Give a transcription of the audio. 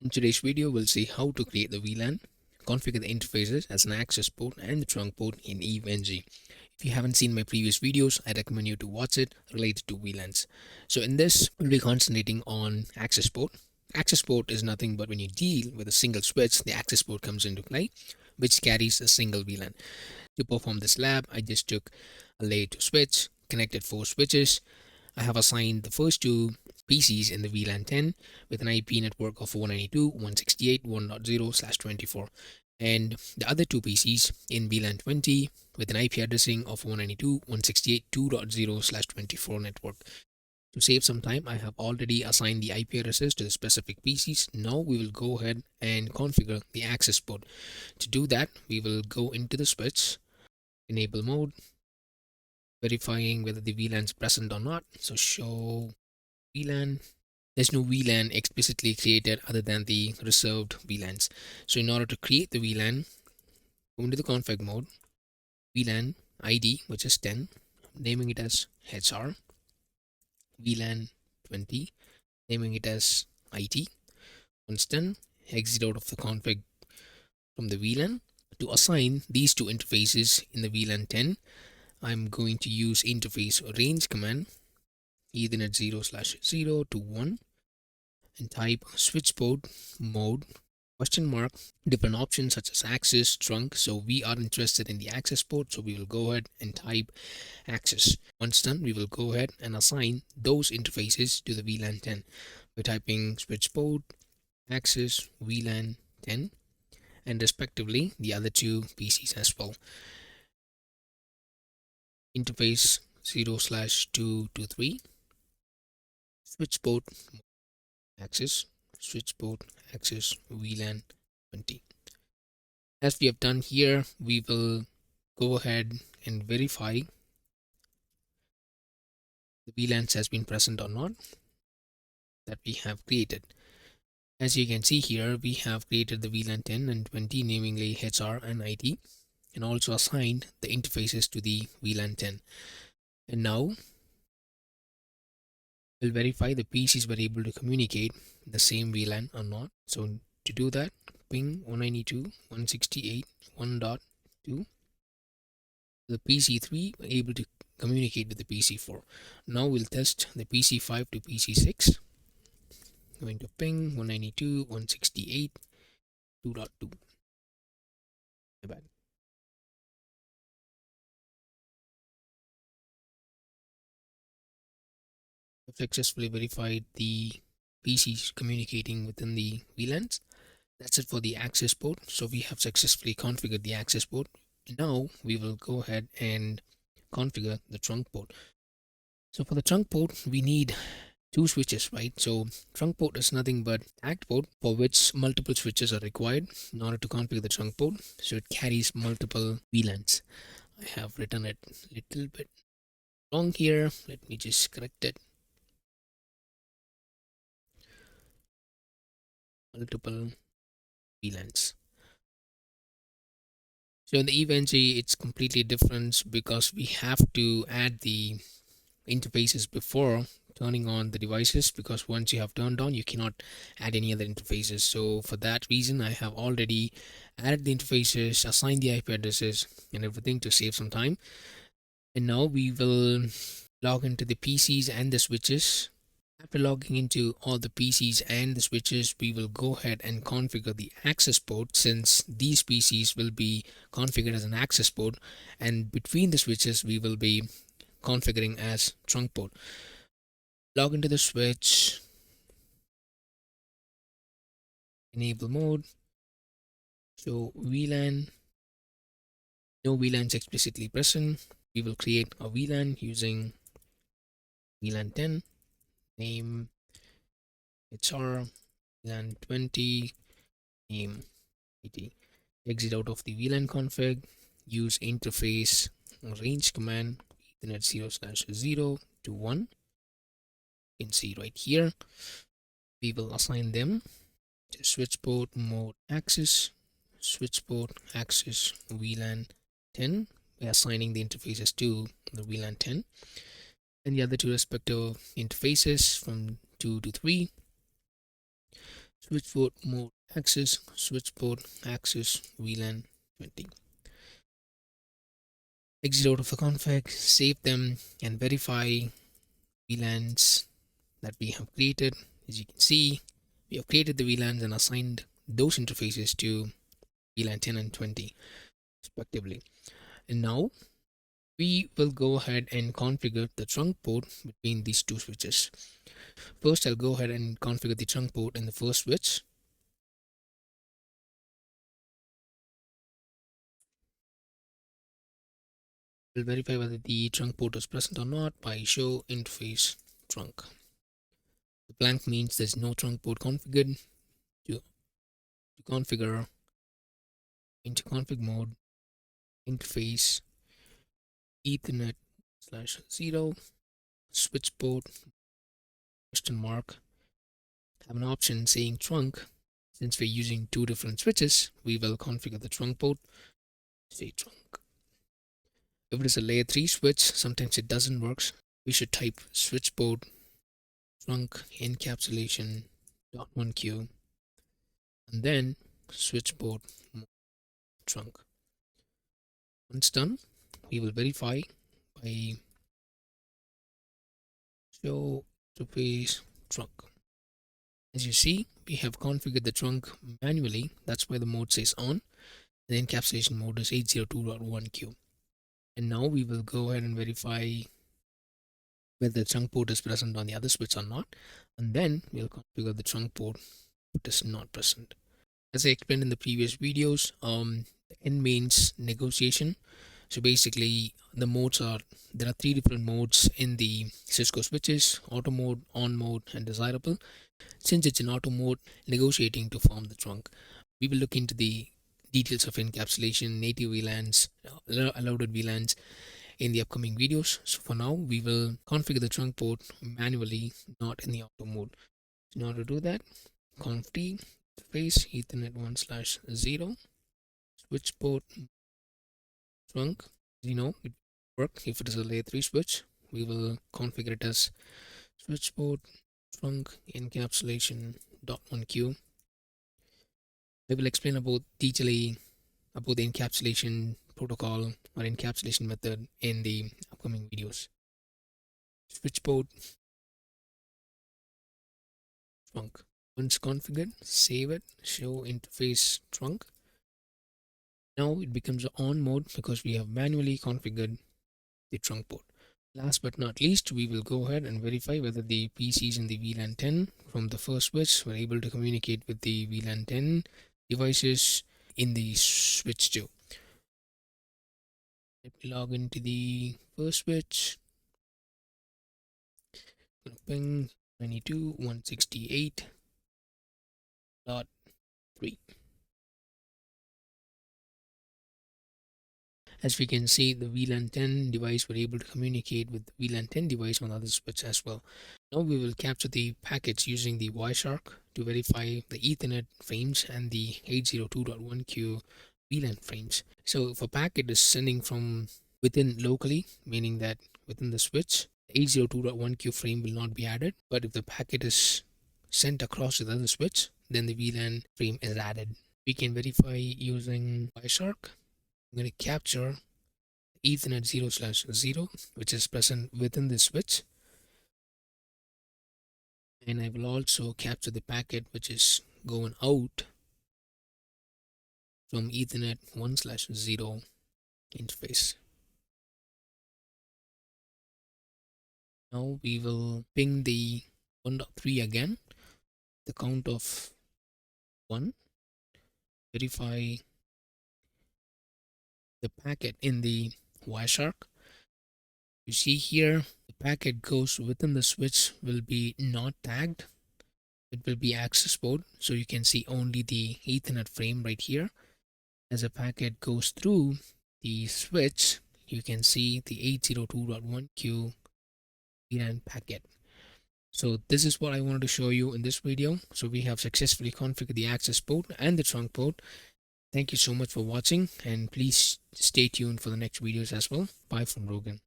In today's video, we'll see how to create the VLAN, configure the interfaces as an access port and the trunk port in EVE-NG. If you haven't seen my previous videos, I recommend you to watch it related to VLANs. So in this, we'll be concentrating on access port. Access port is nothing but when you deal with a single switch, the access port comes into play, which carries a single VLAN. To perform this lab, I just took a layer 2 switch, connected 4 switches. I have assigned the first two PCs in the VLAN 10 with an IP network of 192.168.1.0/24, and the other two PCs in VLAN 20 with an IP addressing of 192.168.2.0/24 network. To save some time, I have already assigned the IP addresses to the specific PCs. Now we will go ahead and configure the access port. To do that, we will go into the switch, enable mode, verifying whether the VLAN is present or not. So show VLAN. There's no VLAN explicitly created other than the reserved VLANs. So in order to create the VLAN, go into the config mode, VLAN ID, which is 10, naming it as HR, VLAN 20, naming it as IT. Once done, exit out of the config from the VLAN. To assign these two interfaces in the VLAN 10, I'm going to use interface range command, Ethernet 0/0 to 1, and type switch port mode question mark, different options such as access, trunk. So we are interested in the access port, so we will go ahead and type access. Once done, we will go ahead and assign those interfaces to the VLAN 10 by typing switch port access VLAN 10 and respectively the other two PCs as well. Interface 0/2 to 3, switch port access, switch port access VLAN 20. As we have done here, we will go ahead and verify the VLANs has been present or not that we have created. As you can see here, we have created the VLAN 10 and 20, namely HR and IT, and also assigned the interfaces to the VLAN 10. And now we'll verify the PCs were able to communicate the same VLAN or not. So to do that, ping 192.168.1.2. The PC3 able to communicate with the PC4. Now we'll test the PC5 to PC6. Going to ping 192.168.2.2. My bad. I've successfully verified the PCs communicating within the VLANs. That's it for the access port. So we have successfully configured the access port. Now we will go ahead and configure the trunk port. So for the trunk port, we need two switches, right? So trunk port is nothing but ACT port for which multiple switches are required in order to configure the trunk port. So it carries multiple VLANs. I have written it a little bit wrong here. Let me just correct it. Multiple VLANs. So in the EVE-NG, it's completely different because we have to add the interfaces before turning on the devices, because once you have turned on, you cannot add any other interfaces. So for that reason, I have already added the interfaces, assigned the IP addresses and everything to save some time. And now we will log into the PCs and the switches. After logging into all the PCs and the switches, we will go ahead and configure the access port, since these PCs will be configured as an access port, and between the switches we will be configuring as trunk port. Log into the switch, enable mode, show VLAN. No VLANs explicitly present. We will create a VLAN using VLAN 10, name HR, VLAN 20, name 80. Exit out of the VLAN config, use interface range command, Ethernet 0/0 to 1. You can see right here. We will assign them to switch port mode access, switch port access VLAN 10 by assigning the interfaces to the VLAN 10, and the other two respective interfaces from 2 to 3. switch port mode access, switch port access VLAN 20. Exit out of the config, save them, and verify VLANs that we have created. As you can see, we have created the VLANs and assigned those interfaces to VLAN 10 and 20 respectively. And now we will go ahead and configure the trunk port between these two switches. First, I'll go ahead and configure the trunk port in the first switch. We'll verify whether the trunk port is present or not by show interface trunk. The blank means there's no trunk port configured. To configure, into config mode, interface Ethernet /0, switch port question mark. Have an option saying trunk. Since we're using two different switches, we will configure the trunk port. Say trunk. If it is a layer 3 switch, sometimes it doesn't work. We should type switch port trunk encapsulation .1q and then switch port trunk. Once done, we will verify by show interface trunk. As you see, we have configured the trunk manually. That's why the mode says on. The encapsulation mode is 802.1q. And now we will go ahead and verify whether the trunk port is present on the other switch or not. And then we'll configure the trunk port if it is not present. As I explained in the previous videos, the end mains negotiation. So basically the modes are, there are three different modes in the Cisco switches: auto mode, on mode, and desirable. Since it's in auto mode, negotiating to form the trunk. We will look into the details of encapsulation, native VLANs, allowed VLANs in the upcoming videos. So for now, we will configure the trunk port manually, not in the auto mode. In order to do that, conf t space Ethernet 1/0 switch port trunk. You know, it will work if it is a layer 3 switch. We will configure it as switch port trunk encapsulation .1q. I will explain about detailing about the encapsulation protocol or encapsulation method in the upcoming videos. Switch port trunk. Once configured, save it, show interface trunk. Now it becomes on mode because we have manually configured the trunk port. Last but not least, we will go ahead and verify whether the PCs in the VLAN 10 from the first switch were able to communicate with the VLAN 10 devices in the switch 2. Let me log into the first switch. Ping 92.168.3. As we can see, the VLAN 10 device were able to communicate with the VLAN 10 device on the other switch as well. Now we will capture the packets using the Wireshark to verify the Ethernet frames and the 802.1q VLAN frames. So if a packet is sending from within locally, meaning that within the switch, the 802.1q frame will not be added. But if the packet is sent across to the other switch, then the VLAN frame is added. We can verify using Wireshark. I'm going to capture Ethernet 0/0, which is present within the switch. And I will also capture the packet which is going out from Ethernet 1/0 interface. Now we will ping the 1.3 again, the count of 1, verify the packet in the Wireshark. You see here, the packet goes within the switch will be not tagged. It will be access port, so you can see only the Ethernet frame right here. As a packet goes through the switch, you can see the 802.1q VLAN packet. So this is what I wanted to show you in this video. So we have successfully configured the access port and the trunk port. Thank you so much for watching, and please stay tuned for the next videos as well. Bye from Rogan.